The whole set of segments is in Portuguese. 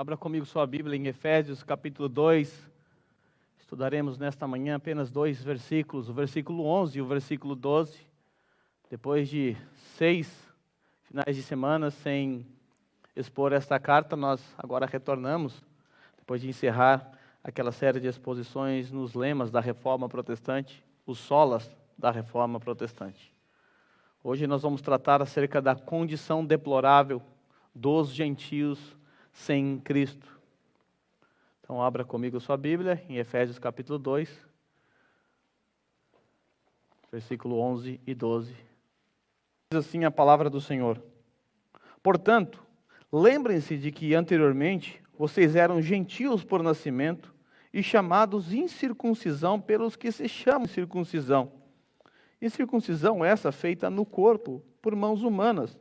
Abra comigo sua Bíblia em Efésios capítulo 2. Estudaremos nesta manhã apenas 2 versículos, o versículo 11 e o versículo 12. Depois de 6 finais de semana sem expor esta carta, nós agora retornamos, depois de encerrar aquela série de exposições nos lemas da Reforma Protestante, os solas da Reforma Protestante. Hoje nós vamos tratar acerca da condição deplorável dos gentios sem Cristo. Então abra comigo sua Bíblia em Efésios capítulo 2, versículo 11 e 12. Diz assim a palavra do Senhor: Portanto, lembrem-se de que anteriormente vocês eram gentios por nascimento e chamados incircuncisão pelos que se chamam circuncisão. Incircuncisão essa feita no corpo por mãos humanas,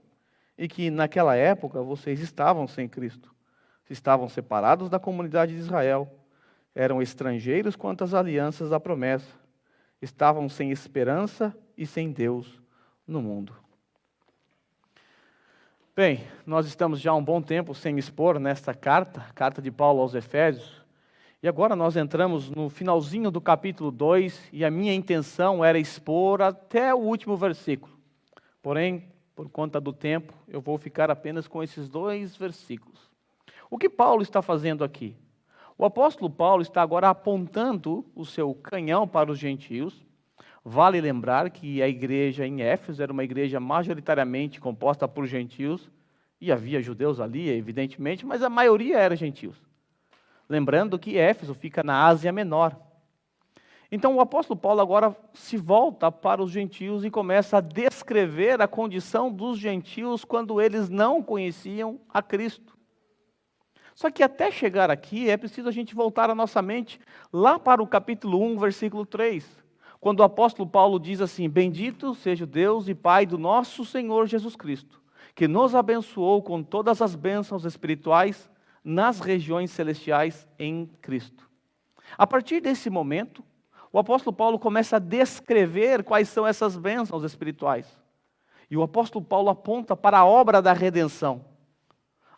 e que naquela época vocês estavam sem Cristo. Estavam separados da comunidade de Israel, eram estrangeiros quanto às alianças da promessa, estavam sem esperança e sem Deus no mundo. Bem, nós estamos já há um bom tempo sem expor nesta carta de Paulo aos Efésios, e agora nós entramos no finalzinho do capítulo 2, e a minha intenção era expor até o último versículo. Porém, por conta do tempo, eu vou ficar apenas com esses 2 versículos. O que Paulo está fazendo aqui? O apóstolo Paulo está agora apontando o seu canhão para os gentios. Vale lembrar que a igreja em Éfeso era uma igreja majoritariamente composta por gentios, e havia judeus ali, evidentemente, mas a maioria era gentios. Lembrando que Éfeso fica na Ásia Menor. Então o apóstolo Paulo agora se volta para os gentios e começa a descrever a condição dos gentios quando eles não conheciam a Cristo. Só que até chegar aqui é preciso a gente voltar a nossa mente lá para o capítulo 1, versículo 3, quando o apóstolo Paulo diz assim: Bendito seja o Deus e Pai do nosso Senhor Jesus Cristo, que nos abençoou com todas as bênçãos espirituais nas regiões celestiais em Cristo. A partir desse momento, o apóstolo Paulo começa a descrever quais são essas bênçãos espirituais. E o apóstolo Paulo aponta para a obra da redenção.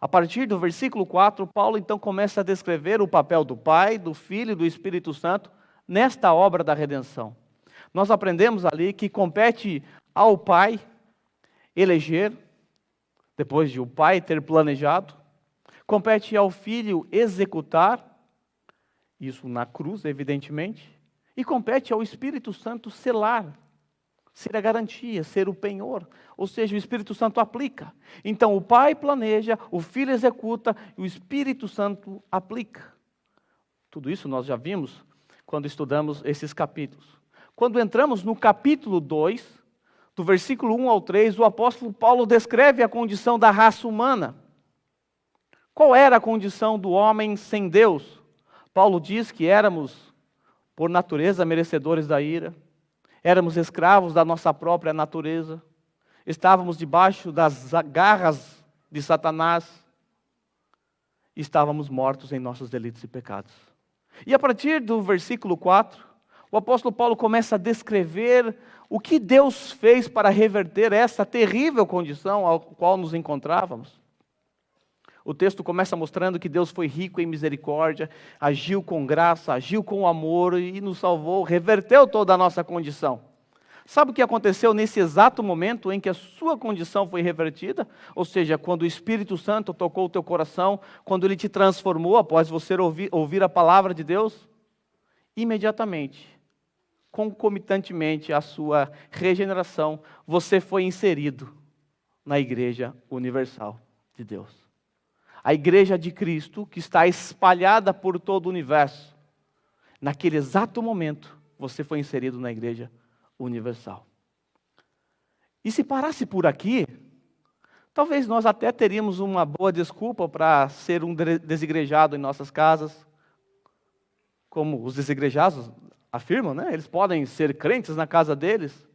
A partir do versículo 4, Paulo então começa a descrever o papel do Pai, do Filho e do Espírito Santo nesta obra da redenção. Nós aprendemos ali que compete ao Pai eleger, depois de o Pai ter planejado, compete ao Filho executar, isso na cruz, evidentemente, e compete ao Espírito Santo selar, ser a garantia, ser o penhor, ou seja, o Espírito Santo aplica. Então o Pai planeja, o Filho executa e o Espírito Santo aplica. Tudo isso nós já vimos quando estudamos esses capítulos. Quando entramos no capítulo 2, do versículo 1 ao 3, o apóstolo Paulo descreve a condição da raça humana. Qual era a condição do homem sem Deus? Paulo diz que éramos, por natureza, merecedores da ira. Éramos escravos da nossa própria natureza. Estávamos debaixo das garras de Satanás. Estávamos mortos em nossos delitos e pecados. E a partir do versículo 4, o apóstolo Paulo começa a descrever o que Deus fez para reverter essa terrível condição ao qual nos encontrávamos. O texto começa mostrando que Deus foi rico em misericórdia, agiu com graça, agiu com amor e nos salvou, reverteu toda a nossa condição. Sabe o que aconteceu nesse exato momento em que a sua condição foi revertida? Ou seja, quando o Espírito Santo tocou o teu coração, quando Ele te transformou após você ouvir a palavra de Deus? Imediatamente, concomitantemente à sua regeneração, você foi inserido na Igreja Universal de Deus. A igreja de Cristo, que está espalhada por todo o universo. Naquele exato momento, você foi inserido na igreja universal. E se parasse por aqui, talvez nós até teríamos uma boa desculpa para ser um desigrejado em nossas casas. Como os desigrejados afirmam, né? Eles podem ser crentes na casa deles.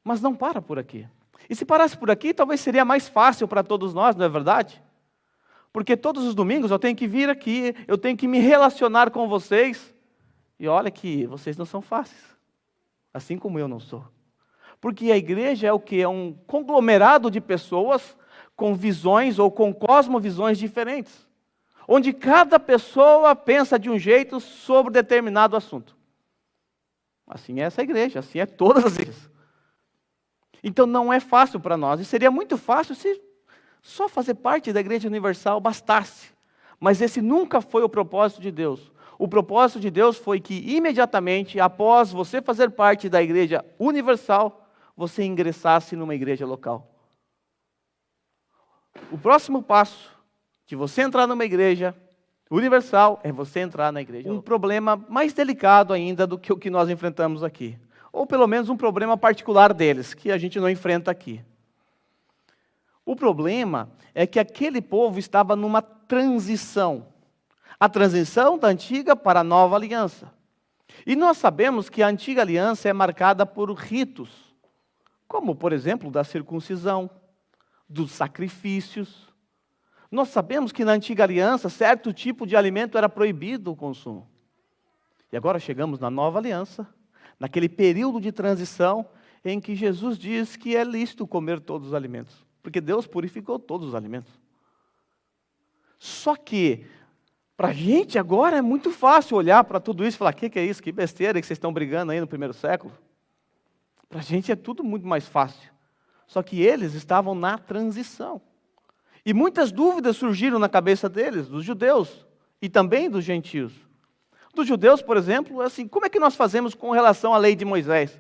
Mas não para por aqui. E se parasse por aqui, talvez seria mais fácil para todos nós, não é verdade? Porque todos os domingos eu tenho que vir aqui, eu tenho que me relacionar com vocês. E olha que vocês não são fáceis, assim como eu não sou. Porque a igreja é o quê? É um conglomerado de pessoas com visões ou com cosmovisões diferentes. onde cada pessoa pensa de um jeito sobre determinado assunto. Assim é essa igreja, assim é todas as igrejas. Então não é fácil para nós, e seria muito fácil se só fazer parte da Igreja Universal bastasse. Mas esse nunca foi o propósito de Deus. O propósito de Deus foi que imediatamente após você fazer parte da Igreja Universal, você ingressasse numa igreja local. O próximo passo de você entrar numa igreja universal é você entrar na igreja local. Um problema mais delicado ainda do que o que nós enfrentamos aqui. Ou pelo menos um problema particular deles, que a gente não enfrenta aqui. O problema é que aquele povo estava numa transição. A transição da antiga para a nova aliança. E nós sabemos que a antiga aliança é marcada por ritos, como, por exemplo, da circuncisão, dos sacrifícios. Nós sabemos que na antiga aliança, certo tipo de alimento era proibido o consumo. E agora chegamos na nova aliança, naquele período de transição em que Jesus diz que é lícito comer todos os alimentos, porque Deus purificou todos os alimentos. Só que, para a gente agora é muito fácil olhar para tudo isso e falar, o que é isso, que besteira que vocês estão brigando aí no primeiro século. Para a gente é tudo muito mais fácil. Só que eles estavam na transição. E muitas dúvidas surgiram na cabeça deles, dos judeus, e também dos gentios. Dos judeus, por exemplo, assim, como é que nós fazemos com relação à lei de Moisés?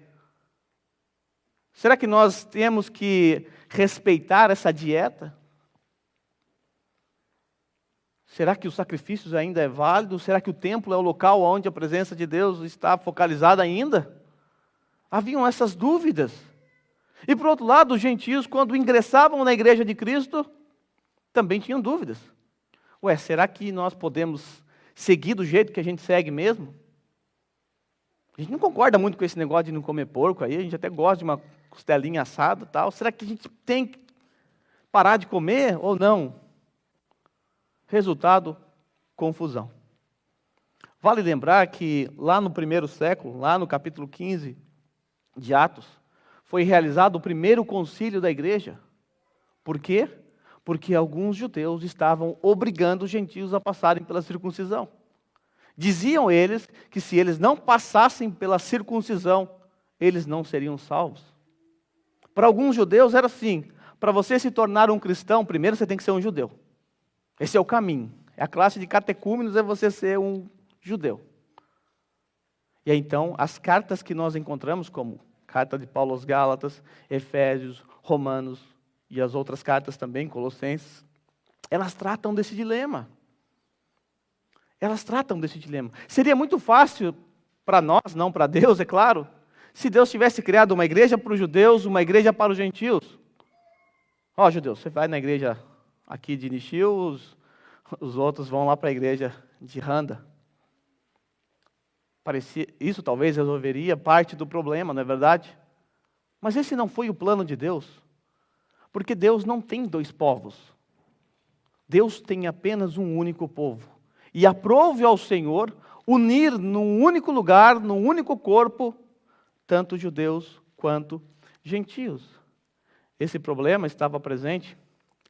Será que nós temos que respeitar essa dieta? Será que os sacrifícios ainda é válido? Será que o templo é o local onde a presença de Deus está focalizada ainda? Haviam essas dúvidas. E por outro lado, os gentios, quando ingressavam na igreja de Cristo, também tinham dúvidas. Será que nós podemos seguir do jeito que a gente segue mesmo? A gente não concorda muito com esse negócio de não comer porco aí, a gente até gosta de uma costelinha assada e tal. Será que a gente tem que parar de comer ou não? Resultado, confusão. Vale lembrar que lá no primeiro século, lá no capítulo 15 de Atos, foi realizado o primeiro concílio da igreja. Por quê? Porque alguns judeus estavam obrigando os gentios a passarem pela circuncisão. Diziam eles que se eles não passassem pela circuncisão, eles não seriam salvos. Para alguns judeus era assim, para você se tornar um cristão, primeiro você tem que ser um judeu. Esse é o caminho. A classe de catecúmenos é você ser um judeu. E aí, então, as cartas que nós encontramos, como carta de Paulo aos Gálatas, Efésios, Romanos e as outras cartas também, Colossenses, elas tratam desse dilema. Elas tratam desse dilema. Seria muito fácil para nós, não para Deus, é claro, se Deus tivesse criado uma igreja para os judeus, uma igreja para os gentios. Judeus, você vai na igreja aqui de Nishio, os outros vão lá para a igreja de Randa. Isso talvez resolveria parte do problema, não é verdade? Mas esse não foi o plano de Deus. Porque Deus não tem dois povos. Deus tem apenas um único povo. E aprove ao Senhor unir num único lugar, num único corpo, tanto judeus quanto gentios. Esse problema estava presente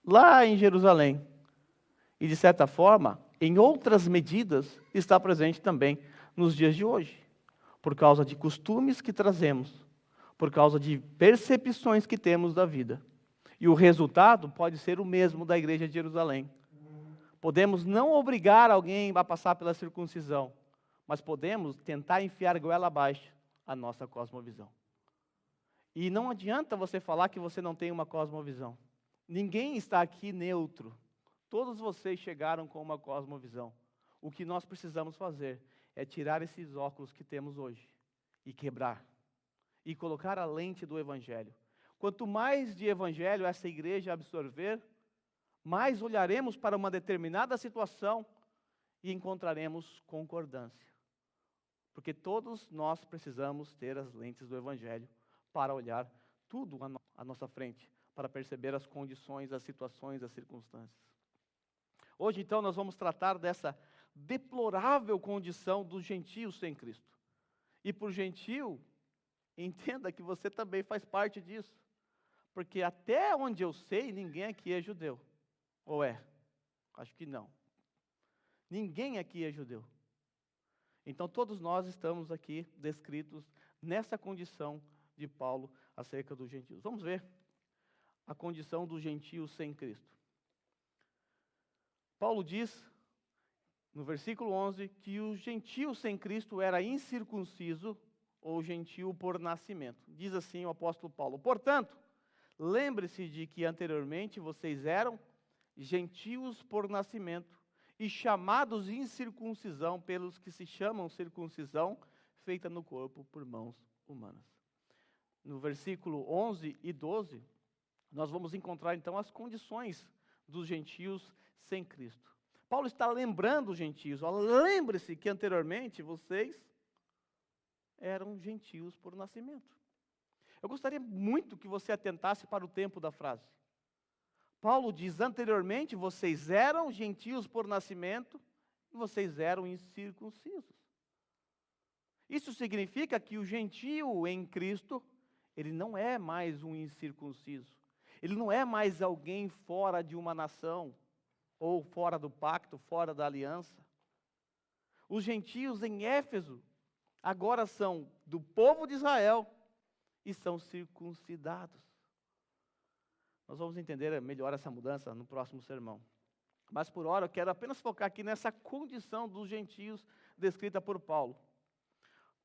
lá em Jerusalém. E, de certa forma, em outras medidas, está presente também nos dias de hoje. Por causa de costumes que trazemos, por causa de percepções que temos da vida. E o resultado pode ser o mesmo da igreja de Jerusalém. Podemos não obrigar alguém a passar pela circuncisão, mas podemos tentar enfiar goela abaixo a nossa cosmovisão. E não adianta você falar que você não tem uma cosmovisão. Ninguém está aqui neutro. Todos vocês chegaram com uma cosmovisão. O que nós precisamos fazer é tirar esses óculos que temos hoje e quebrar. E colocar a lente do Evangelho. Quanto mais de Evangelho essa igreja absorver, mais olharemos para uma determinada situação e encontraremos concordância. Porque todos nós precisamos ter as lentes do Evangelho para olhar tudo à nossa frente, para perceber as condições, as situações, as circunstâncias. Hoje, então, nós vamos tratar dessa deplorável condição dos gentios sem Cristo. E por gentio, entenda que você também faz parte disso. Porque até onde eu sei, ninguém aqui é judeu. Ou é? Acho que não. Ninguém aqui é judeu. Então todos nós estamos aqui descritos nessa condição de Paulo acerca dos gentios. Vamos ver a condição dos gentios sem Cristo. Paulo diz, no versículo 11, que o gentio sem Cristo era incircunciso ou gentio por nascimento. Diz assim o apóstolo Paulo: portanto, lembre-se de que anteriormente vocês eram gentios por nascimento e chamados incircuncisão pelos que se chamam circuncisão feita no corpo por mãos humanas. No versículo 11 e 12, nós vamos encontrar então as condições dos gentios sem Cristo. Paulo está lembrando os gentios, lembre-se que anteriormente vocês eram gentios por nascimento. Eu gostaria muito que você atentasse para o tempo da frase. Paulo diz, anteriormente vocês eram gentios por nascimento e vocês eram incircuncisos. Isso significa que o gentio em Cristo, ele não é mais um incircunciso. Ele não é mais alguém fora de uma nação, ou fora do pacto, fora da aliança. Os gentios em Éfeso agora são do povo de Israel e são circuncidados. Nós vamos entender melhor essa mudança no próximo sermão. Mas por hora eu quero apenas focar aqui nessa condição dos gentios descrita por Paulo.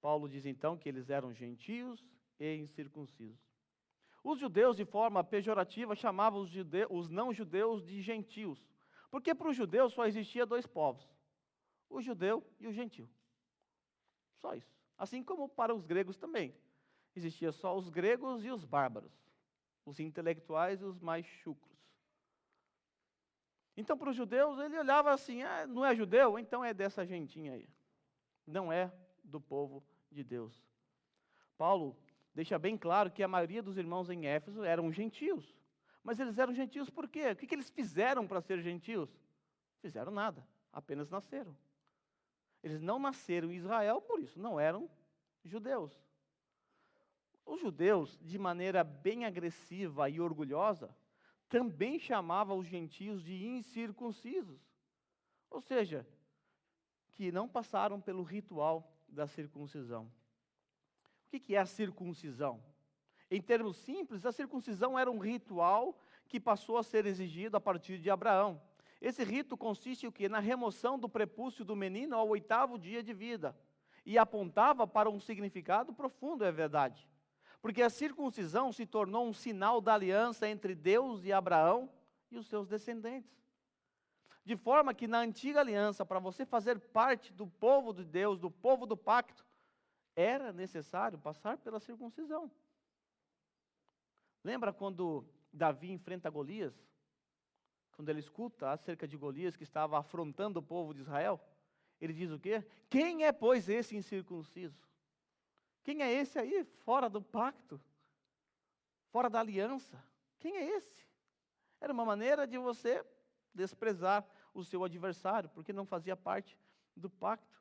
Paulo diz então que eles eram gentios e incircuncisos. Os judeus, de forma pejorativa, chamavam os não-judeus de gentios. Porque para os judeus só existia dois povos, o judeu e o gentio. Só isso. Assim como para os gregos também. Existia só os gregos e os bárbaros, os intelectuais e os mais chucros. Então, para os judeus, ele olhava assim, não é judeu? Então é dessa gentinha aí. Não é do povo de Deus. Paulo deixa bem claro que a maioria dos irmãos em Éfeso eram gentios. Mas eles eram gentios por quê? O que eles fizeram para ser gentios? Fizeram nada, apenas nasceram. Eles não nasceram em Israel, por isso não eram judeus. Os judeus, de maneira bem agressiva e orgulhosa, também chamavam os gentios de incircuncisos. Ou seja, que não passaram pelo ritual da circuncisão. O que é a circuncisão? Em termos simples, a circuncisão era um ritual que passou a ser exigido a partir de Abraão. Esse rito consiste o quê? Na remoção do prepúcio do menino ao 8º dia de vida. E apontava para um significado profundo, é verdade. Porque a circuncisão se tornou um sinal da aliança entre Deus e Abraão e os seus descendentes. De forma que na antiga aliança, para você fazer parte do povo de Deus, do povo do pacto, era necessário passar pela circuncisão. Lembra quando Davi enfrenta Golias? Quando ele escuta acerca de Golias que estava afrontando o povo de Israel, ele diz o quê? Quem é, pois, esse incircunciso? Quem é esse aí fora do pacto? Fora da aliança? Quem é esse? Era uma maneira de você desprezar o seu adversário, porque não fazia parte do pacto.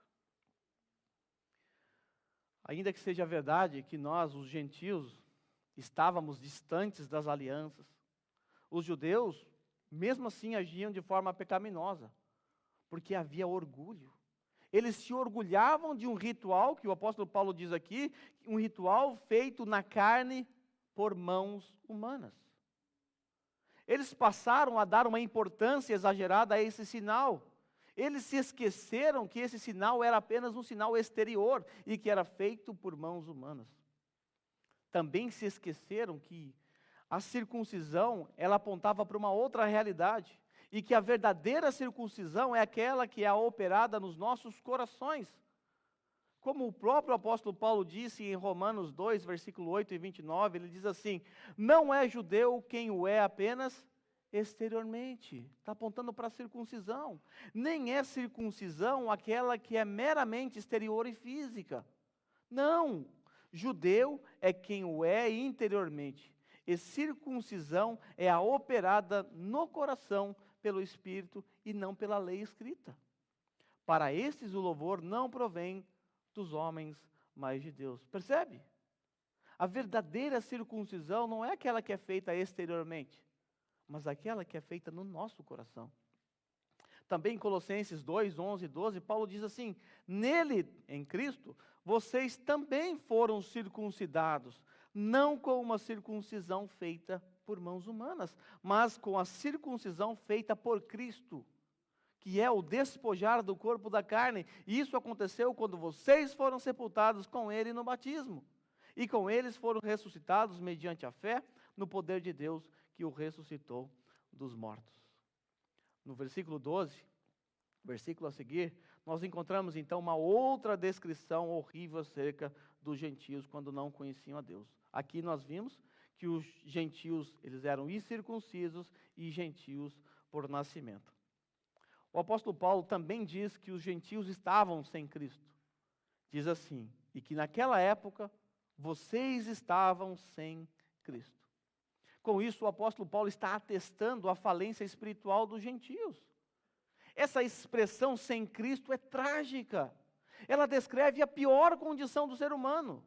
Ainda que seja verdade que nós, os gentios, estávamos distantes das alianças, os judeus, mesmo assim, agiam de forma pecaminosa, porque havia orgulho. Eles se orgulhavam de um ritual, que o apóstolo Paulo diz aqui, um ritual feito na carne por mãos humanas. Eles passaram a dar uma importância exagerada a esse sinal. Eles se esqueceram que esse sinal era apenas um sinal exterior e que era feito por mãos humanas. Também se esqueceram que a circuncisão, ela apontava para uma outra realidade, e que a verdadeira circuncisão é aquela que é operada nos nossos corações. Como o próprio apóstolo Paulo disse em Romanos 2, versículo 8 e 29, ele diz assim, não é judeu quem o é apenas exteriormente, está apontando para a circuncisão, nem é circuncisão aquela que é meramente exterior e física. Não, judeu é quem o é interiormente, e circuncisão é a operada no coração pelo Espírito e não pela lei escrita. Para estes o louvor não provém dos homens, mas de Deus. Percebe? A verdadeira circuncisão não é aquela que é feita exteriormente, mas aquela que é feita no nosso coração. Também em Colossenses 2, 11 e 12, Paulo diz assim: nele, em Cristo, vocês também foram circuncidados, não com uma circuncisão feita por mãos humanas, mas com a circuncisão feita por Cristo, que é o despojar do corpo da carne. E isso aconteceu quando vocês foram sepultados com ele no batismo. E com eles foram ressuscitados mediante a fé no poder de Deus que o ressuscitou dos mortos. No versículo 12, versículo a seguir, nós encontramos então uma outra descrição horrível acerca dos gentios quando não conheciam a Deus. Aqui nós vimos que os gentios, eles eram incircuncisos e gentios por nascimento. O apóstolo Paulo também diz que os gentios estavam sem Cristo. Diz assim: e que naquela época vocês estavam sem Cristo. Com isso, o apóstolo Paulo está atestando a falência espiritual dos gentios. Essa expressão sem Cristo é trágica. Ela descreve a pior condição do ser humano.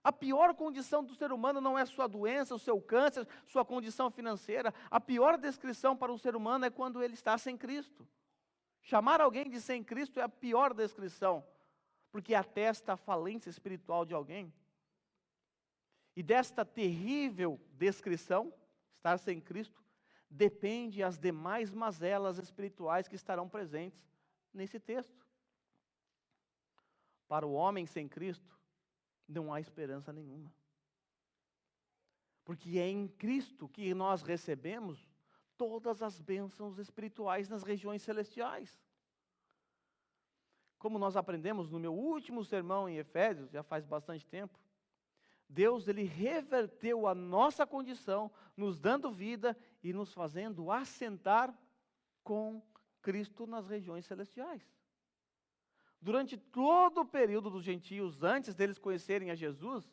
A pior condição do ser humano não é sua doença, o seu câncer, sua condição financeira. A pior descrição para o ser humano é quando ele está sem Cristo. Chamar alguém de sem Cristo é a pior descrição, porque atesta a falência espiritual de alguém. E desta terrível descrição, estar sem Cristo, depende as demais mazelas espirituais que estarão presentes nesse texto. Para o homem sem Cristo, não há esperança nenhuma. Porque é em Cristo que nós recebemos todas as bênçãos espirituais nas regiões celestiais. Como nós aprendemos no meu último sermão em Efésios, já faz bastante tempo, Deus, ele reverteu a nossa condição, nos dando vida e nos fazendo assentar com Cristo nas regiões celestiais. Durante todo o período dos gentios, antes deles conhecerem a Jesus,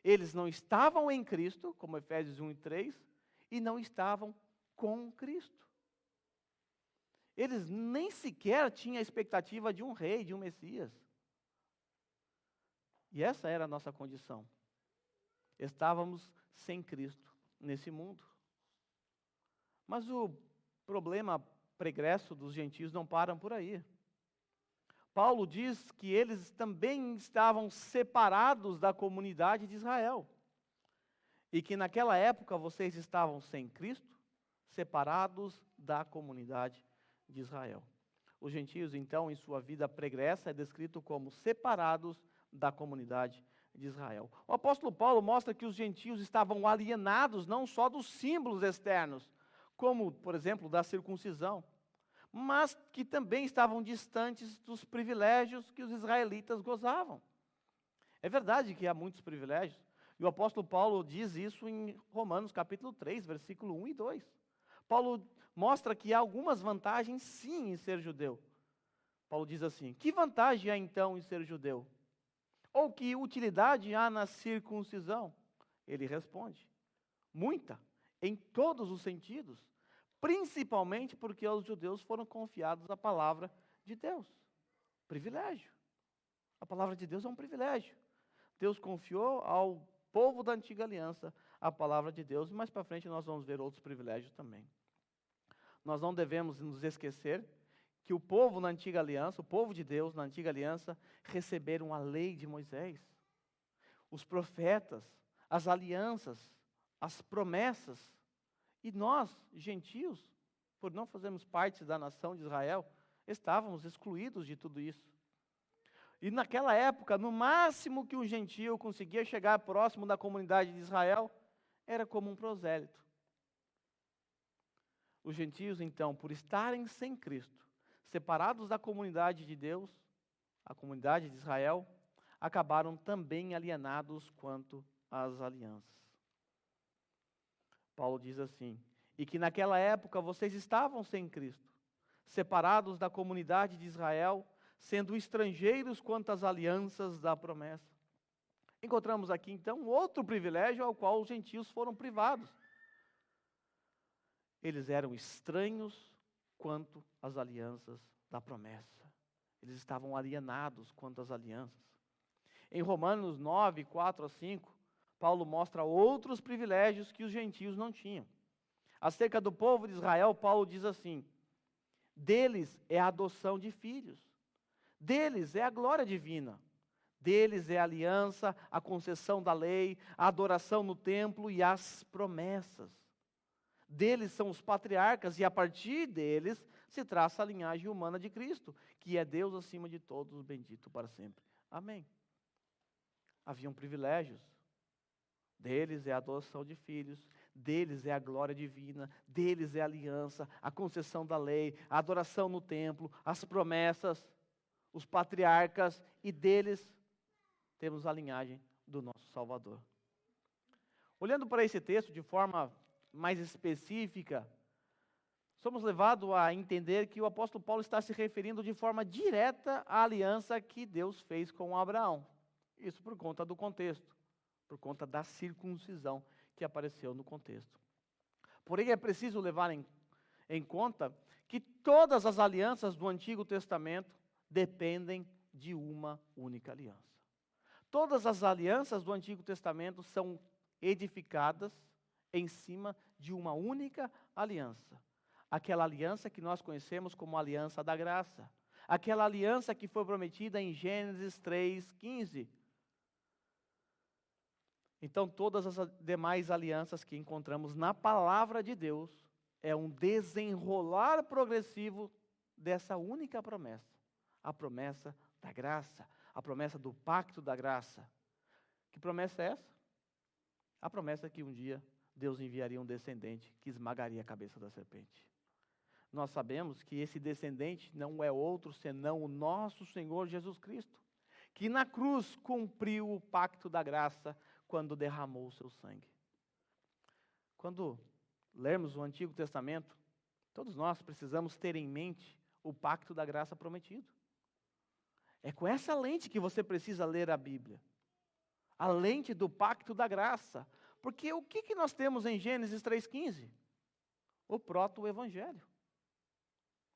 eles não estavam em Cristo, como Efésios 1 e 3, e não estavam com Cristo. Eles nem sequer tinham a expectativa de um rei, de um Messias. E essa era a nossa condição. Estávamos sem Cristo nesse mundo. Mas o problema pregresso dos gentios não para por aí. Paulo diz que eles também estavam separados da comunidade de Israel. E que naquela época vocês estavam sem Cristo, separados da comunidade de Israel. Os gentios, então, em sua vida pregressa, é descrito como separados da comunidade de Israel. O apóstolo Paulo mostra que os gentios estavam alienados não só dos símbolos externos, como, por exemplo, da circuncisão, mas que também estavam distantes dos privilégios que os israelitas gozavam. É verdade que há muitos privilégios, e o apóstolo Paulo diz isso em Romanos capítulo 3, versículo 1 e 2. Paulo mostra que há algumas vantagens sim em ser judeu. Paulo diz assim: que vantagem há então em ser judeu? Ou que utilidade há na circuncisão? Ele responde: muita, em todos os sentidos, principalmente porque aos judeus foram confiados a palavra de Deus. Privilégio. A palavra de Deus é um privilégio. Deus confiou ao povo da antiga aliança a palavra de Deus, e mais para frente nós vamos ver outros privilégios também. Nós não devemos nos esquecer que o povo na antiga aliança, o povo de Deus na antiga aliança, receberam a lei de Moisés, os profetas, as alianças, as promessas. E nós, gentios, por não fazermos parte da nação de Israel, estávamos excluídos de tudo isso. E naquela época, no máximo que um gentio conseguia chegar próximo da comunidade de Israel, era como um prosélito. Os gentios, então, por estarem sem Cristo, separados da comunidade de Deus, a comunidade de Israel, acabaram também alienados quanto às alianças. Paulo diz assim: e que naquela época vocês estavam sem Cristo, separados da comunidade de Israel, sendo estrangeiros quanto às alianças da promessa. Encontramos aqui então outro privilégio ao qual os gentios foram privados. Eles eram estranhos quanto às alianças da promessa. Eles estavam alienados quanto às alianças. Em Romanos 9, 4 a 5, Paulo mostra outros privilégios que os gentios não tinham. Acerca do povo de Israel, Paulo diz assim: Deles é a adoção de filhos. Deles é a glória divina. Deles é a aliança, a concessão da lei, a adoração no templo e as promessas. Deles são os patriarcas, e a partir deles se traça a linhagem humana de Cristo, que é Deus acima de todos, bendito para sempre. Amém. Haviam privilégios. Deles é a adoção de filhos, deles é a glória divina, deles é a aliança, a concessão da lei, a adoração no templo, as promessas, os patriarcas, e deles temos a linhagem do nosso Salvador. Olhando para esse texto de forma mais específica, somos levados a entender que o apóstolo Paulo está se referindo de forma direta à aliança que Deus fez com Abraão. Isso por conta do contexto, por conta da circuncisão que apareceu no contexto. Porém, é preciso levar em conta que todas as alianças do Antigo Testamento dependem de uma única aliança. Todas as alianças do Antigo Testamento são edificadas em cima de uma única aliança. Aquela aliança que nós conhecemos como a aliança da graça. Aquela aliança que foi prometida em Gênesis 3:15. Então, todas as demais alianças que encontramos na palavra de Deus é um desenrolar progressivo dessa única promessa. A promessa da graça, a promessa do pacto da graça. Que promessa é essa? A promessa que um dia Deus enviaria um descendente que esmagaria a cabeça da serpente. Nós sabemos que esse descendente não é outro senão o nosso Senhor Jesus Cristo, que na cruz cumpriu o pacto da graça quando derramou o seu sangue. Quando lermos o Antigo Testamento, todos nós precisamos ter em mente o pacto da graça prometido. É com essa lente que você precisa ler a Bíblia. A lente do pacto da graça. Porque o que nós temos em Gênesis 3:15? O proto-evangelho.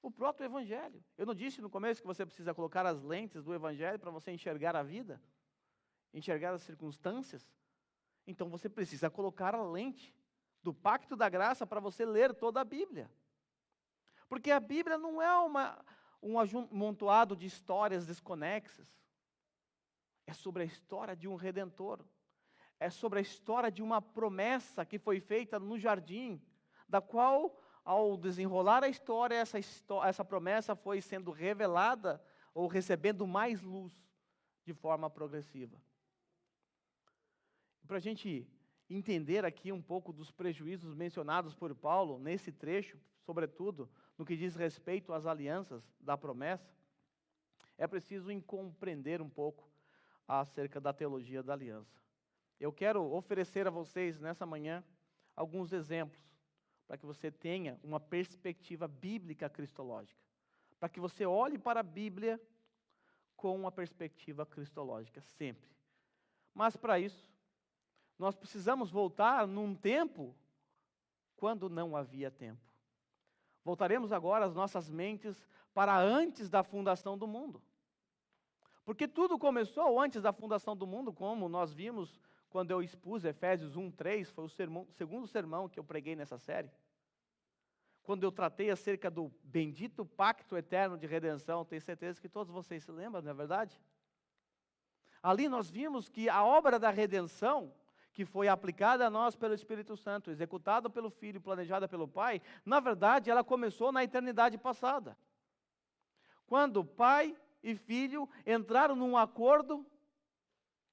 O proto-evangelho. Eu não disse no começo que você precisa colocar as lentes do evangelho para você enxergar a vida? Enxergar as circunstâncias? Então você precisa colocar a lente do pacto da graça para você ler toda a Bíblia. Porque a Bíblia não é um amontoado de histórias desconexas. É sobre a história de um Redentor. É sobre a história de uma promessa que foi feita no jardim, da qual, ao desenrolar a história, essa promessa foi sendo revelada ou recebendo mais luz de forma progressiva. Para a gente entender aqui um pouco dos prejuízos mencionados por Paulo nesse trecho, sobretudo no que diz respeito às alianças da promessa, é preciso compreender um pouco acerca da teologia da aliança. Eu quero oferecer a vocês nessa manhã alguns exemplos para que você tenha uma perspectiva bíblica cristológica, para que você olhe para a Bíblia com uma perspectiva cristológica sempre. Mas para isso, nós precisamos voltar num tempo quando não havia tempo. Voltaremos agora as nossas mentes para antes da fundação do mundo. Porque tudo começou antes da fundação do mundo, como nós vimos quando eu expus Efésios 1:3, foi o segundo sermão que eu preguei nessa série. Quando eu tratei acerca do bendito pacto eterno de redenção, tenho certeza que todos vocês se lembram, não é verdade? Ali nós vimos que a obra da redenção, que foi aplicada a nós pelo Espírito Santo, executada pelo Filho, planejada pelo Pai, na verdade ela começou na eternidade passada. Quando Pai e Filho entraram num acordo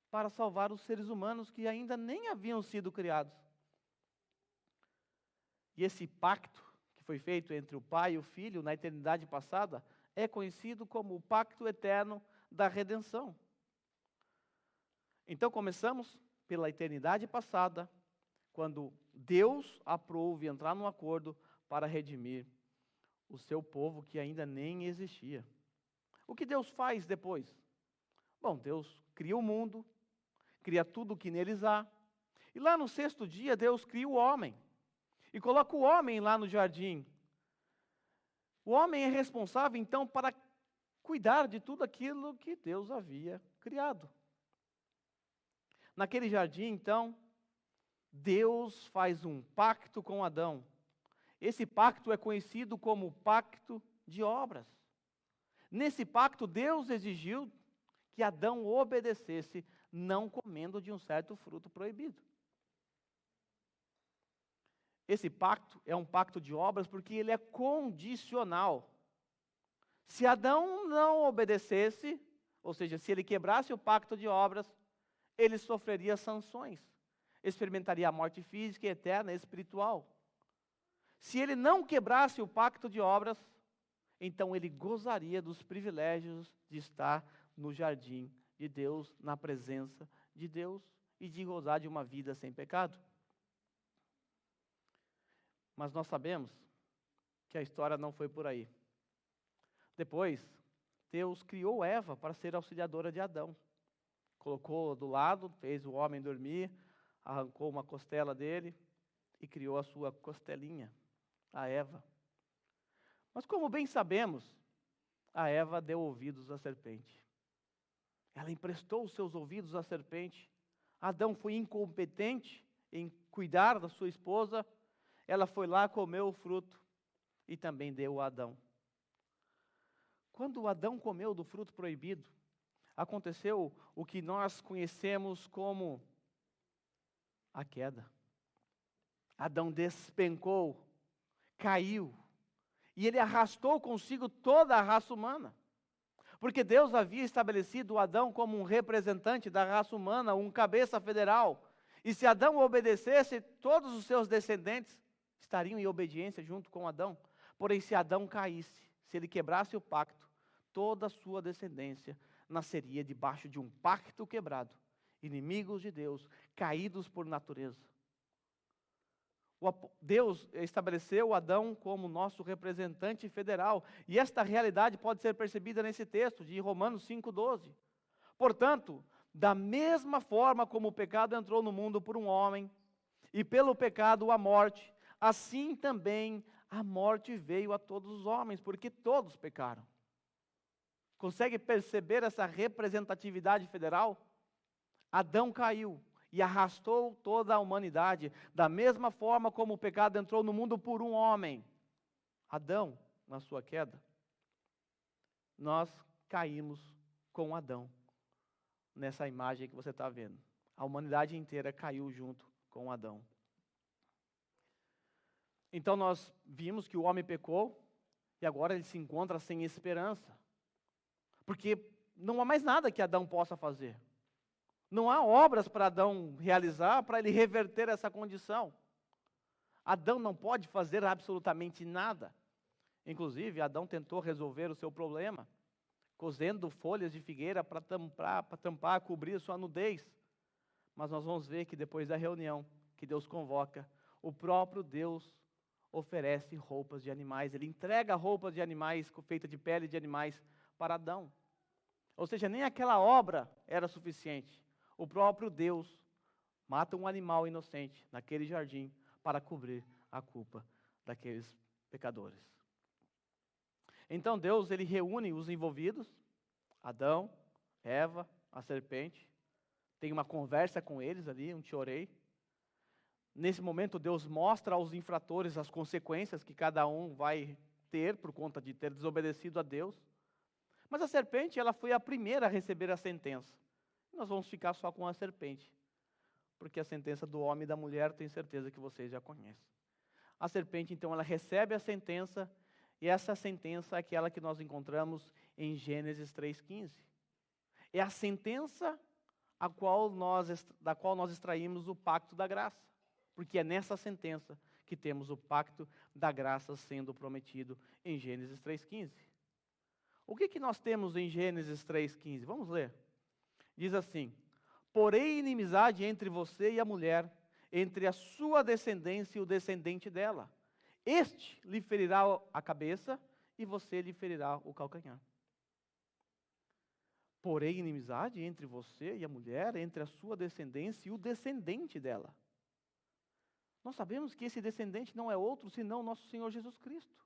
para salvar os seres humanos que ainda nem haviam sido criados. E esse pacto que foi feito entre o Pai e o Filho na eternidade passada é conhecido como o pacto eterno da redenção. Então começamos pela eternidade passada, quando Deus aprove entrar num acordo para redimir o seu povo que ainda nem existia. O que Deus faz depois? Bom, Deus cria o mundo, cria tudo o que neles há, e lá no sexto dia Deus cria o homem, e coloca o homem lá no jardim. O homem é responsável então para cuidar de tudo aquilo que Deus havia criado. Naquele jardim, então, Deus faz um pacto com Adão. Esse pacto é conhecido como o pacto de obras. Nesse pacto, Deus exigiu que Adão obedecesse, não comendo de um certo fruto proibido. Esse pacto é um pacto de obras porque ele é condicional. Se Adão não obedecesse, ou seja, se ele quebrasse o pacto de obras, ele sofreria sanções, experimentaria a morte física, eterna e espiritual. Se ele não quebrasse o pacto de obras, então ele gozaria dos privilégios de estar no jardim de Deus, na presença de Deus, e de gozar de uma vida sem pecado. Mas nós sabemos que a história não foi por aí. Depois, Deus criou Eva para ser auxiliadora de Adão. Colocou do lado, fez o homem dormir, arrancou uma costela dele e criou a sua costelinha, a Eva. Mas como bem sabemos, a Eva deu ouvidos à serpente. Ela emprestou os seus ouvidos à serpente. Adão foi incompetente em cuidar da sua esposa. Ela foi lá, comeu o fruto e também deu a Adão. Quando Adão comeu do fruto proibido, aconteceu o que nós conhecemos como a queda. Adão despencou, caiu, e ele arrastou consigo toda a raça humana. Porque Deus havia estabelecido Adão como um representante da raça humana, um cabeça federal. E se Adão obedecesse, todos os seus descendentes estariam em obediência junto com Adão. Porém, se Adão caísse, se ele quebrasse o pacto, toda a sua descendência nasceria debaixo de um pacto quebrado, inimigos de Deus, caídos por natureza. Deus estabeleceu Adão como nosso representante federal, e esta realidade pode ser percebida nesse texto de Romanos 5,12. Portanto, da mesma forma como o pecado entrou no mundo por um homem, e pelo pecado a morte, assim também a morte veio a todos os homens, porque todos pecaram. Consegue perceber essa representatividade federal? Adão caiu e arrastou toda a humanidade, da mesma forma como o pecado entrou no mundo por um homem, Adão, na sua queda. Nós caímos com Adão, nessa imagem que você está vendo. A humanidade inteira caiu junto com Adão. Então nós vimos que o homem pecou, e agora ele se encontra sem esperança. Porque não há mais nada que Adão possa fazer. Não há obras para Adão realizar para ele reverter essa condição. Adão não pode fazer absolutamente nada. Inclusive, Adão tentou resolver o seu problema, cozendo folhas de figueira para tampar, cobrir sua nudez. Mas nós vamos ver que depois da reunião que Deus convoca, o próprio Deus oferece roupas de animais. Ele entrega roupas de animais, feitas de pele de animais, para Adão. Ou seja, nem aquela obra era suficiente. O próprio Deus mata um animal inocente naquele jardim para cobrir a culpa daqueles pecadores. Então Deus, ele reúne os envolvidos, Adão, Eva, a serpente, tem uma conversa com eles ali, um teorei. Nesse momento Deus mostra aos infratores as consequências que cada um vai ter por conta de ter desobedecido a Deus. Mas a serpente, ela foi a primeira a receber a sentença. Nós vamos ficar só com a serpente, porque a sentença do homem e da mulher, tenho certeza que vocês já conhecem. A serpente, então, ela recebe a sentença, e essa sentença é aquela que nós encontramos em Gênesis 3,15. É a sentença da qual nós extraímos o pacto da graça, porque é nessa sentença que temos o pacto da graça sendo prometido em Gênesis 3,15. O que nós temos em Gênesis 3,15? Vamos ler. Diz assim: porém inimizade entre você e a mulher, entre a sua descendência e o descendente dela. Este lhe ferirá a cabeça e você lhe ferirá o calcanhar. Porém inimizade entre você e a mulher, entre a sua descendência e o descendente dela. Nós sabemos que esse descendente não é outro senão nosso Senhor Jesus Cristo.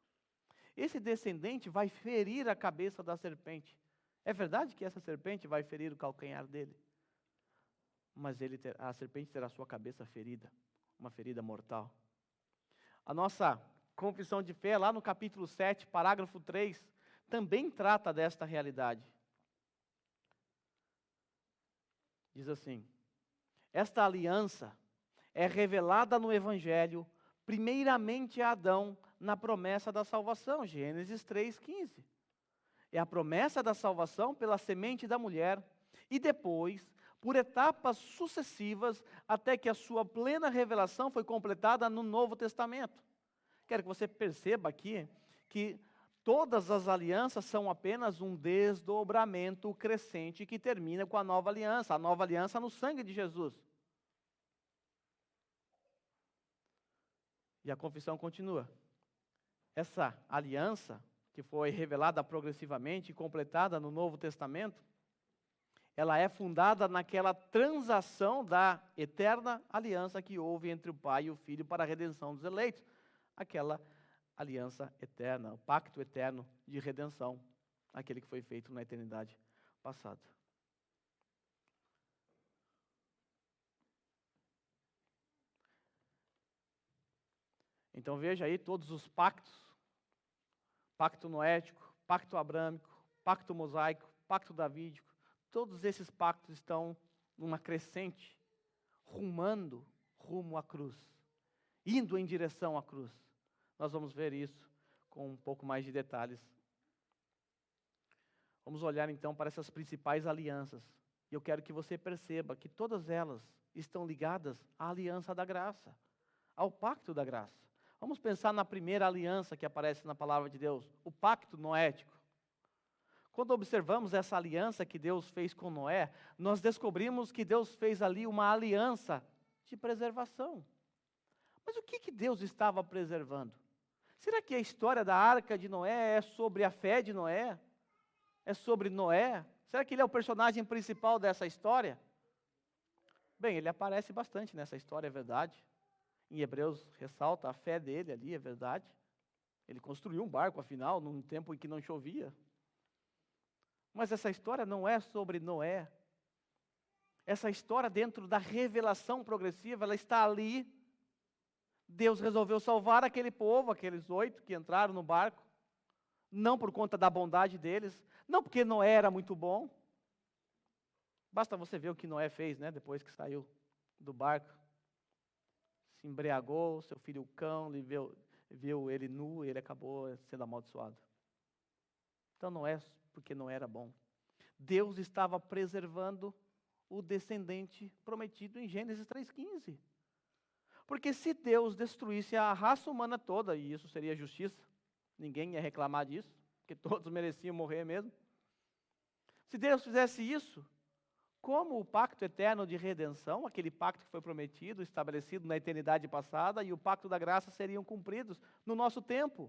Esse descendente vai ferir a cabeça da serpente. É verdade que essa serpente vai ferir o calcanhar dele, mas a serpente terá sua cabeça ferida, uma ferida mortal. A nossa Confissão de Fé, lá no capítulo 7, parágrafo 3, também trata desta realidade. Diz assim: esta aliança é revelada no Evangelho, primeiramente a Adão, na promessa da salvação, Gênesis 3,15. É a promessa da salvação pela semente da mulher, e depois, por etapas sucessivas, até que a sua plena revelação foi completada no Novo Testamento. Quero que você perceba aqui que todas as alianças são apenas um desdobramento crescente que termina com a nova aliança no sangue de Jesus. E a confissão continua. Essa aliança, que foi revelada progressivamente e completada no Novo Testamento, ela é fundada naquela transação da eterna aliança que houve entre o Pai e o Filho para a redenção dos eleitos. Aquela aliança eterna, o pacto eterno de redenção, aquele que foi feito na eternidade passada. Então veja aí todos os pactos: pacto noético, pacto abrâmico, pacto mosaico, pacto davídico. Todos esses pactos estão numa crescente, rumo à cruz, indo em direção à cruz. Nós vamos ver isso com um pouco mais de detalhes. Vamos olhar então para essas principais alianças. E eu quero que você perceba que todas elas estão ligadas à aliança da graça, ao pacto da graça. Vamos pensar na primeira aliança que aparece na palavra de Deus, o pacto noético. Quando observamos essa aliança que Deus fez com Noé, nós descobrimos que Deus fez ali uma aliança de preservação. Mas o que Deus estava preservando? Será que a história da arca de Noé é sobre a fé de Noé? É sobre Noé? Será que ele é o personagem principal dessa história? Bem, ele aparece bastante nessa história, é verdade. Em Hebreus ressalta a fé dele ali, é verdade. Ele construiu um barco, afinal, num tempo em que não chovia. Mas essa história não é sobre Noé. Essa história, dentro da revelação progressiva, ela está ali. Deus resolveu salvar aquele povo, aqueles 8 que entraram no barco, não por conta da bondade deles, não porque Noé era muito bom. Basta você ver o que Noé fez, né, depois que saiu do barco. Se embriagou, seu filho o cão, viu ele nu e ele acabou sendo amaldiçoado. Então não é porque não era bom. Deus estava preservando o descendente prometido em Gênesis 3,15. Porque se Deus destruísse a raça humana toda, e isso seria justiça, ninguém ia reclamar disso, porque todos mereciam morrer mesmo. Se Deus fizesse isso, como o pacto eterno de redenção, aquele pacto que foi prometido, estabelecido na eternidade passada, e o pacto da graça seriam cumpridos no nosso tempo.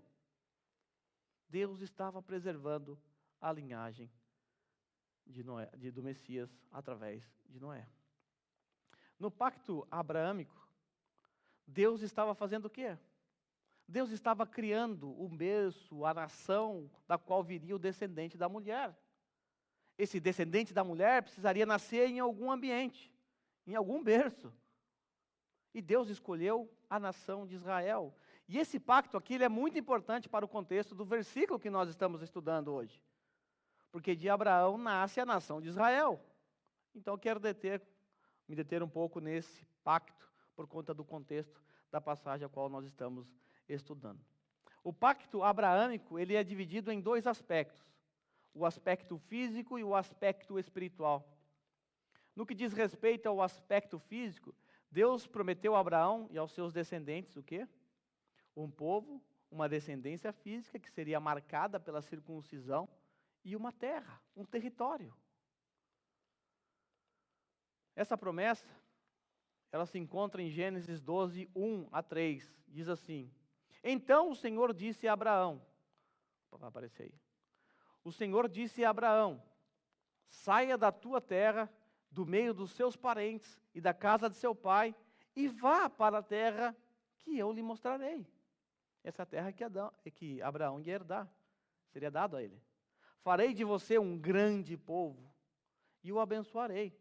Deus estava preservando a linhagem do Messias através de Noé. No pacto abraâmico, Deus estava fazendo o quê? Deus estava criando o berço, a nação da qual viria o descendente da mulher. Esse descendente da mulher precisaria nascer em algum ambiente, em algum berço. E Deus escolheu a nação de Israel. E esse pacto aqui ele é muito importante para o contexto do versículo que nós estamos estudando hoje. Porque de Abraão nasce a nação de Israel. Então eu quero me deter um pouco nesse pacto, por conta do contexto da passagem a qual nós estamos estudando. O pacto abraâmico ele é dividido em 2 aspectos. O aspecto físico e o aspecto espiritual. No que diz respeito ao aspecto físico, Deus prometeu a Abraão e aos seus descendentes o quê? Um povo, uma descendência física que seria marcada pela circuncisão e uma terra, um território. Essa promessa, ela se encontra em Gênesis 12, 1-3. Diz assim: então o Senhor disse a Abraão, vai aparecer aí. O Senhor disse a Abraão: saia da tua terra, do meio dos seus parentes e da casa de seu pai, e vá para a terra que eu lhe mostrarei. Essa terra que Abraão ia herdar, seria dado a ele. Farei de você um grande povo, e o abençoarei.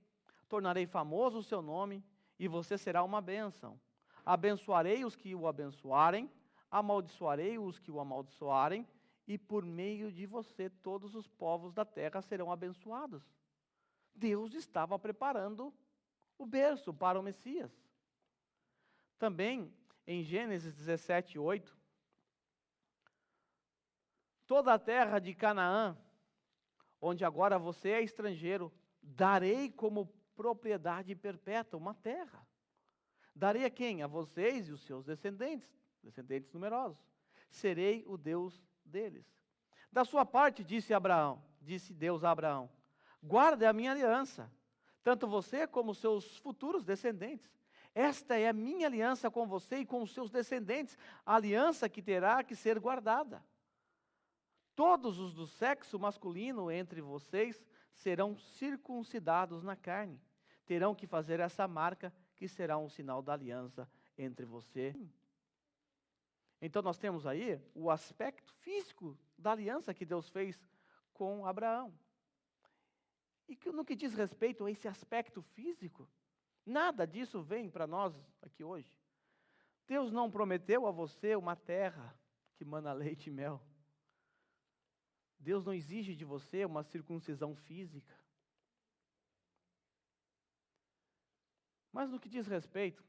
Tornarei famoso o seu nome, e você será uma bênção. Abençoarei os que o abençoarem, amaldiçoarei os que o amaldiçoarem, e por meio de você todos os povos da terra serão abençoados. Deus estava preparando o berço para o Messias. Também, em Gênesis 17, 8, toda a terra de Canaã, onde agora você é estrangeiro, darei como propriedade perpétua, uma terra. Darei a quem? A vocês e os seus descendentes numerosos. Serei o Deus deles. Da sua parte, disse Deus a Abraão, guarde a minha aliança, tanto você como os seus futuros descendentes. Esta é a minha aliança com você e com os seus descendentes, a aliança que terá que ser guardada. Todos os do sexo masculino entre vocês serão circuncidados na carne. Terão que fazer essa marca, que será um sinal da aliança entre você. Então nós temos aí o aspecto físico da aliança que Deus fez com Abraão. E no que diz respeito a esse aspecto físico, nada disso vem para nós aqui hoje. Deus não prometeu a você uma terra que mana leite e mel. Deus não exige de você uma circuncisão física. Mas no que diz respeito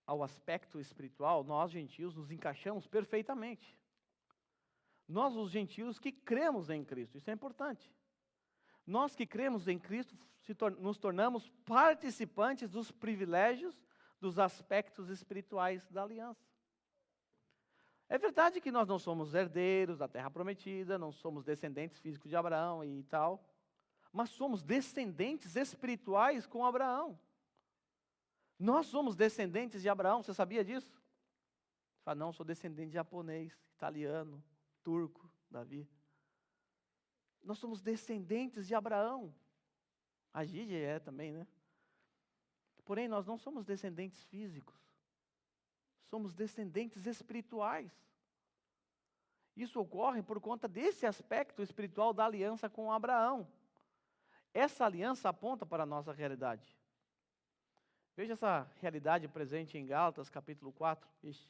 ao aspecto espiritual, nós gentios nos encaixamos perfeitamente. Nós, os gentios que cremos em Cristo, isso é importante. Nós que cremos em Cristo nos tornamos participantes dos privilégios, dos aspectos espirituais da aliança. É verdade que nós não somos herdeiros da terra prometida, não somos descendentes físicos de Abraão e tal, mas somos descendentes espirituais com Abraão. Nós somos descendentes de Abraão, você sabia disso? Você fala, não, sou descendente de japonês, italiano, turco, Davi. Nós somos descendentes de Abraão. A Gide é também, né? Porém, nós não somos descendentes físicos. Somos descendentes espirituais. Isso ocorre por conta desse aspecto espiritual da aliança com Abraão. Essa aliança aponta para a nossa realidade. Veja essa realidade presente em Gálatas, capítulo 4. Ixi.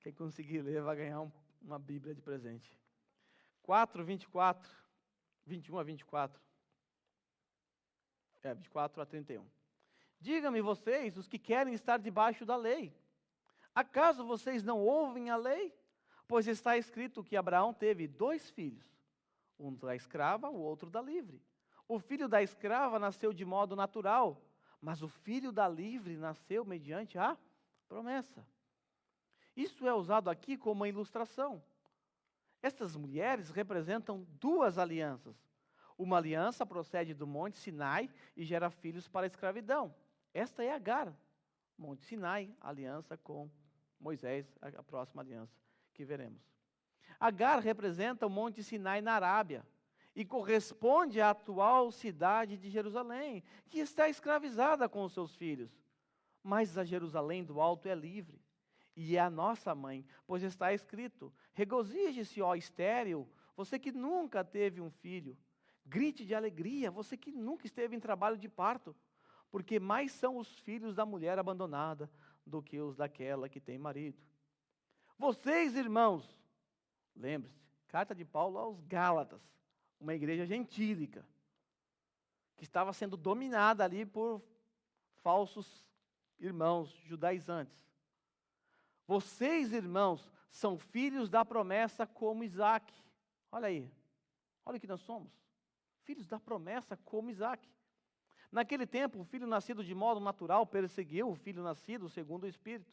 Quem conseguir ler vai ganhar uma Bíblia de presente. 4, 24, 21 a 24. 24 a 31. Digam-me vocês, os que querem estar debaixo da lei. Acaso vocês não ouvem a lei? Pois está escrito que Abraão teve 2 filhos. Um da escrava, o outro da livre. O filho da escrava nasceu de modo natural, mas o filho da livre nasceu mediante a promessa. Isso é usado aqui como uma ilustração. Estas mulheres representam 2 alianças. Uma aliança procede do Monte Sinai e gera filhos para a escravidão. Esta é Agar, Monte Sinai, aliança com Moisés, a próxima aliança que veremos. Agar representa o Monte Sinai na Arábia e corresponde à atual cidade de Jerusalém, que está escravizada com os seus filhos. Mas a Jerusalém do alto é livre. E é a nossa mãe, pois está escrito, regozije-se, ó estéril, você que nunca teve um filho. Grite de alegria, você que nunca esteve em trabalho de parto, porque mais são os filhos da mulher abandonada do que os daquela que tem marido. Vocês, irmãos, lembre-se, carta de Paulo aos Gálatas, uma igreja gentílica, que estava sendo dominada ali por falsos irmãos judaizantes. Vocês, irmãos, são filhos da promessa como Isaac. Olha aí, olha o que nós somos. Filhos da promessa como Isaac. Naquele tempo, o filho nascido de modo natural perseguiu o filho nascido segundo o Espírito.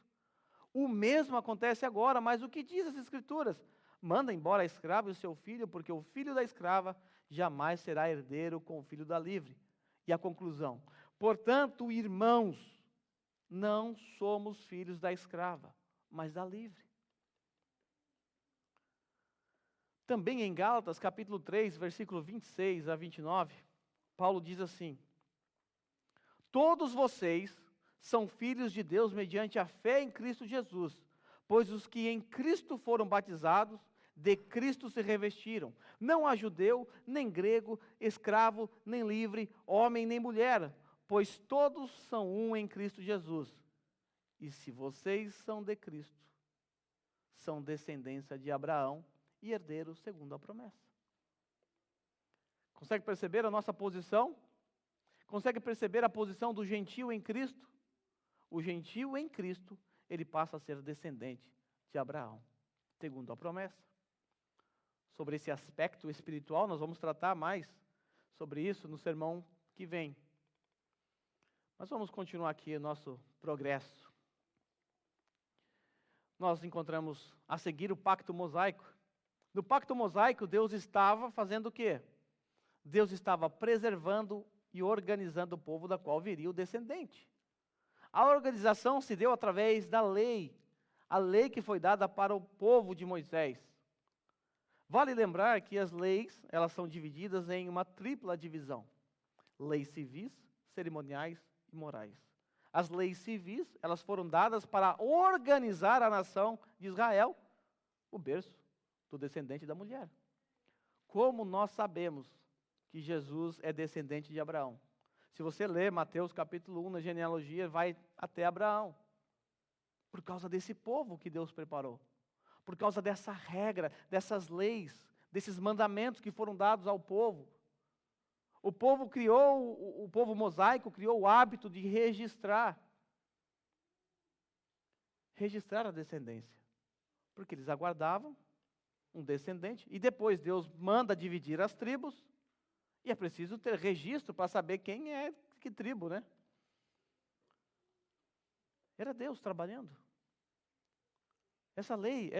O mesmo acontece agora, mas o que diz as Escrituras? Manda embora a escrava e o seu filho, porque o filho da escrava jamais será herdeiro com o filho da livre. E a conclusão, portanto, irmãos, não somos filhos da escrava, mas da livre. Também em Gálatas, capítulo 3, versículo 26 a 29, Paulo diz assim, todos vocês são filhos de Deus mediante a fé em Cristo Jesus, pois os que em Cristo foram batizados, de Cristo se revestiram. Não há judeu, nem grego, escravo, nem livre, homem, nem mulher, pois todos são um em Cristo Jesus. E se vocês são de Cristo, são descendência de Abraão e herdeiros segundo a promessa. Consegue perceber a nossa posição? Consegue perceber a posição do gentio em Cristo? O gentio em Cristo, ele passa a ser descendente de Abraão, segundo a promessa. Sobre esse aspecto espiritual, nós vamos tratar mais sobre isso no sermão que vem. Mas vamos continuar aqui o nosso progresso. Nós encontramos a seguir o pacto mosaico. No pacto mosaico, Deus estava fazendo o quê? Deus estava preservando e organizando o povo da qual viria o descendente. A organização se deu através da lei, a lei que foi dada para o povo de Moisés. Vale lembrar que as leis, elas são divididas em uma tripla divisão: leis civis, cerimoniais e morais. As leis civis, elas foram dadas para organizar a nação de Israel, o berço do descendente da mulher. Como nós sabemos que Jesus é descendente de Abraão? Se você ler Mateus capítulo 1 na genealogia, vai até Abraão. Por causa desse povo que Deus preparou. Por causa dessa regra, dessas leis, desses mandamentos que foram dados ao povo. O povo mosaico criou o hábito de registrar a descendência. Porque eles aguardavam um descendente, e depois Deus manda dividir as tribos, e é preciso ter registro para saber quem é que tribo, né? Era Deus trabalhando. Essa lei,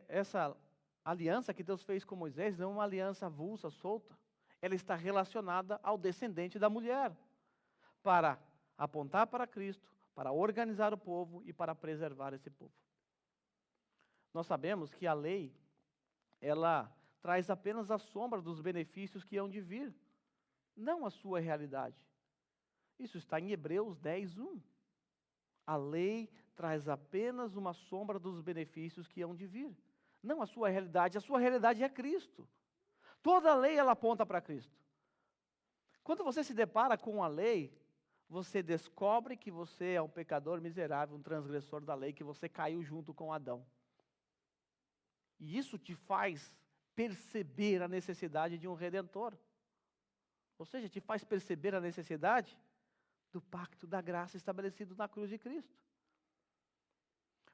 essa aliança que Deus fez com Moisés não é uma aliança avulsa, solta. Ela está relacionada ao descendente da mulher, para apontar para Cristo, para organizar o povo e para preservar esse povo. Nós sabemos que a lei, ela traz apenas a sombra dos benefícios que hão de vir, não a sua realidade. Isso está em Hebreus 10:1. A lei traz apenas uma sombra dos benefícios que hão de vir, não a sua realidade. A sua realidade é Cristo. Toda a lei, ela aponta para Cristo. Quando você se depara com a lei, você descobre que você é um pecador miserável, um transgressor da lei, que você caiu junto com Adão. E isso te faz perceber a necessidade de um Redentor. Ou seja, te faz perceber a necessidade do pacto da graça estabelecido na cruz de Cristo.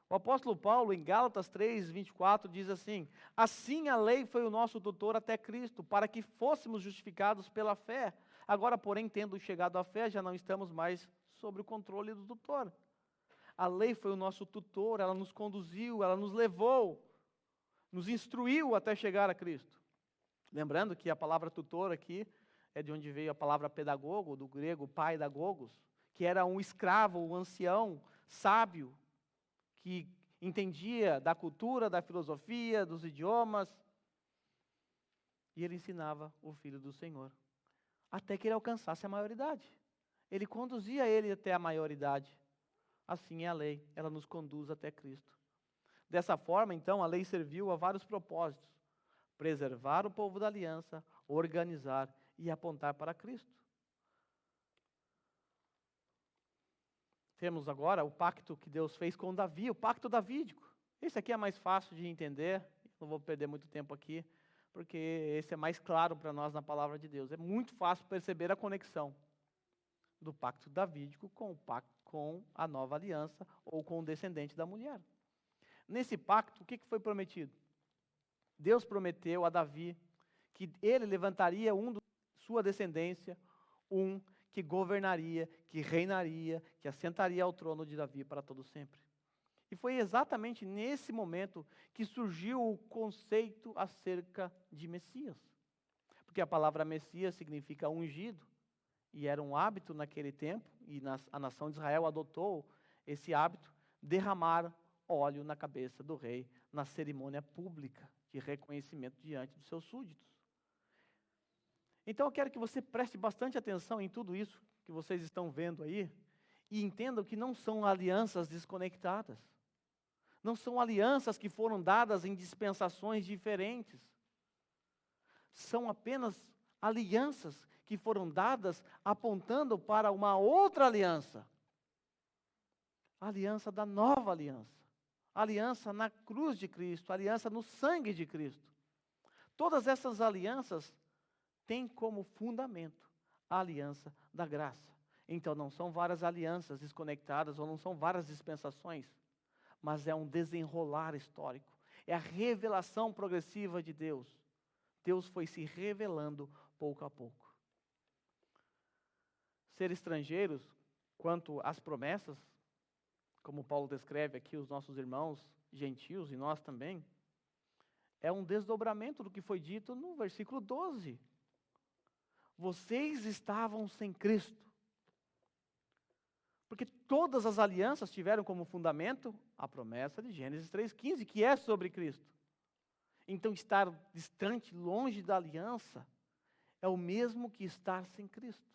O apóstolo Paulo, em Gálatas 3:24, diz assim: assim a lei foi o nosso tutor até Cristo, para que fôssemos justificados pela fé. Agora, porém, tendo chegado à fé, já não estamos mais sob o controle do tutor. A lei foi o nosso tutor, ela nos conduziu, ela nos levou, nos instruiu até chegar a Cristo. Lembrando que a palavra tutor aqui é de onde veio a palavra pedagogo, do grego paidagogos, que era um escravo, um ancião, sábio, que entendia da cultura, da filosofia, dos idiomas, e ele ensinava o Filho do Senhor, até que ele alcançasse a maioridade. Ele conduzia ele até a maioridade. Assim é a lei, ela nos conduz até Cristo. Dessa forma, então, a lei serviu a vários propósitos: preservar o povo da aliança, organizar e apontar para Cristo. Temos agora o pacto que Deus fez com Davi, o pacto davídico. Esse aqui é mais fácil de entender, não vou perder muito tempo aqui, porque esse é mais claro para nós na palavra de Deus. É muito fácil perceber a conexão do pacto davídico com a nova aliança ou com o descendente da mulher. Nesse pacto, o que foi prometido? Deus prometeu a Davi que ele levantaria sua descendência, que governaria, que reinaria, que assentaria ao trono de Davi para todo sempre. E foi exatamente nesse momento que surgiu o conceito acerca de Messias. Porque a palavra Messias significa ungido, e era um hábito naquele tempo, e a nação de Israel adotou esse hábito, derramar óleo na cabeça do rei na cerimônia pública de reconhecimento diante dos seus súditos. Então eu quero que você preste bastante atenção em tudo isso que vocês estão vendo aí e entendam que não são alianças desconectadas. Não são alianças que foram dadas em dispensações diferentes. São apenas alianças que foram dadas apontando para uma outra aliança. A aliança da nova aliança. A aliança na cruz de Cristo, a aliança no sangue de Cristo. Todas essas alianças têm como fundamento a aliança da graça. Então não são várias alianças desconectadas ou não são várias dispensações, mas é um desenrolar histórico. É a revelação progressiva de Deus. Deus foi se revelando pouco a pouco. Ser estrangeiros, quanto às promessas, como Paulo descreve aqui os nossos irmãos gentios e nós também, é um desdobramento do que foi dito no versículo 12. Vocês estavam sem Cristo. Porque todas as alianças tiveram como fundamento a promessa de Gênesis 3,15, que é sobre Cristo. Então, estar distante, longe da aliança, é o mesmo que estar sem Cristo.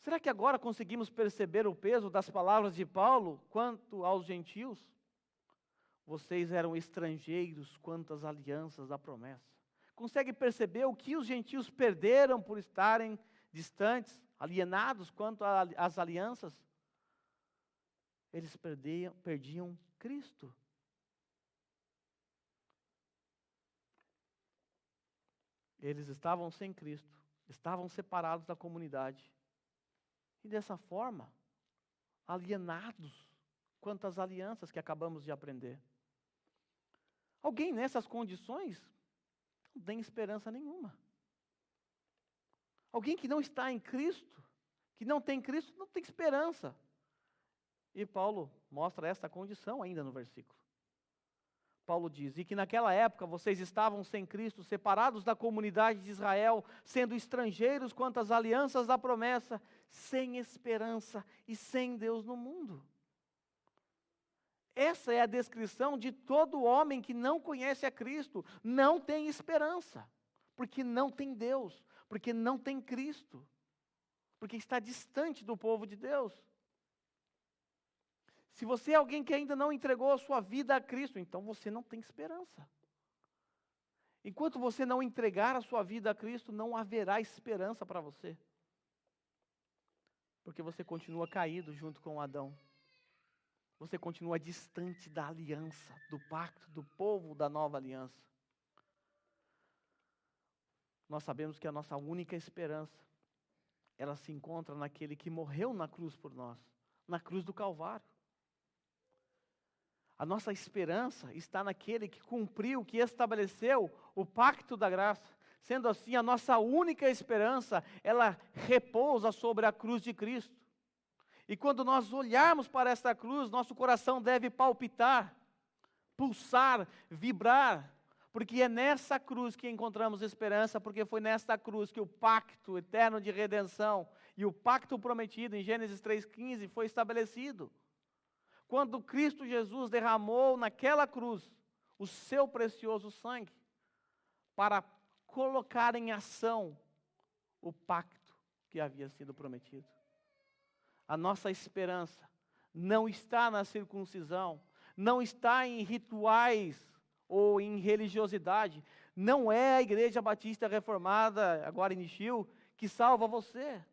Será que agora conseguimos perceber o peso das palavras de Paulo quanto aos gentios? Vocês eram estrangeiros quanto às alianças da promessa. Consegue perceber o que os gentios perderam por estarem distantes, alienados quanto às alianças? Eles perdiam Cristo. Eles estavam sem Cristo, estavam separados da comunidade. E dessa forma, alienados quanto às alianças que acabamos de aprender. Alguém nessas condições não tem esperança nenhuma. Alguém que não está em Cristo, que não tem Cristo, não tem esperança. E Paulo mostra esta condição ainda no versículo. Paulo diz, e que naquela época vocês estavam sem Cristo, separados da comunidade de Israel, sendo estrangeiros quanto às alianças da promessa, sem esperança e sem Deus no mundo. Essa é a descrição de todo homem que não conhece a Cristo, não tem esperança, porque não tem Deus, porque não tem Cristo, porque está distante do povo de Deus. Se você é alguém que ainda não entregou a sua vida a Cristo, então você não tem esperança. Enquanto você não entregar a sua vida a Cristo, não haverá esperança para você. Porque você continua caído junto com Adão. Você continua distante da aliança, do pacto, do povo da nova aliança. Nós sabemos que a nossa única esperança, ela se encontra naquele que morreu na cruz por nós, na cruz do Calvário. A nossa esperança está naquele que cumpriu, que estabeleceu o pacto da graça. Sendo assim, a nossa única esperança, ela repousa sobre a cruz de Cristo. E quando nós olharmos para esta cruz, nosso coração deve palpitar, pulsar, vibrar, porque é nessa cruz que encontramos esperança, porque foi nesta cruz que o pacto eterno de redenção e o pacto prometido em Gênesis 3,15 foi estabelecido. Quando Cristo Jesus derramou naquela cruz o seu precioso sangue para colocar em ação o pacto que havia sido prometido. A nossa esperança não está na circuncisão, não está em rituais ou em religiosidade. Não é a Igreja Batista Reformada, agora em Nishio, que salva você.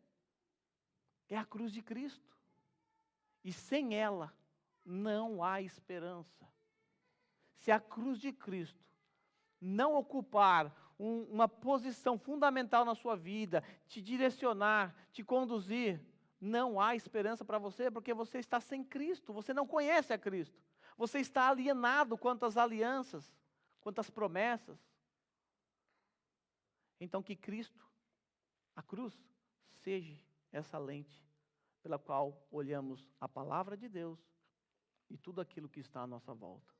É a cruz de Cristo. E sem ela, não há esperança. Se a cruz de Cristo não ocupar uma posição fundamental na sua vida, te direcionar, te conduzir, não há esperança para você, porque você está sem Cristo, você não conhece a Cristo. Você está alienado quanto às alianças, quanto às promessas. Então que Cristo, a cruz, seja essa lente pela qual olhamos a palavra de Deus e tudo aquilo que está à nossa volta,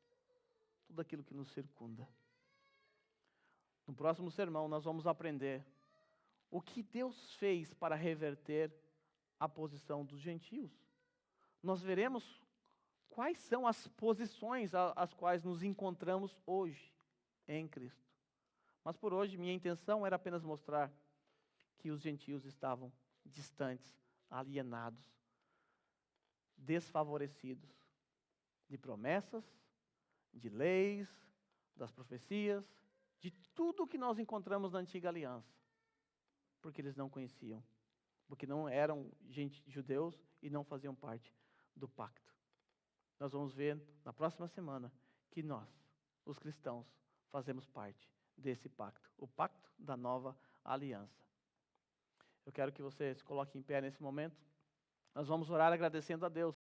tudo aquilo que nos circunda. No próximo sermão nós vamos aprender o que Deus fez para reverter a posição dos gentios. Nós veremos quais são as posições às quais nos encontramos hoje em Cristo. Mas por hoje minha intenção era apenas mostrar que os gentios estavam distantes, alienados, desfavorecidos de promessas, de leis, das profecias, de tudo que nós encontramos na antiga aliança, porque eles não conheciam porque não eram judeus e não faziam parte do pacto. Nós vamos ver na próxima semana que nós, os cristãos, fazemos parte desse pacto, o pacto da nova aliança. Eu quero que você se coloque em pé nesse momento. Nós vamos orar agradecendo a Deus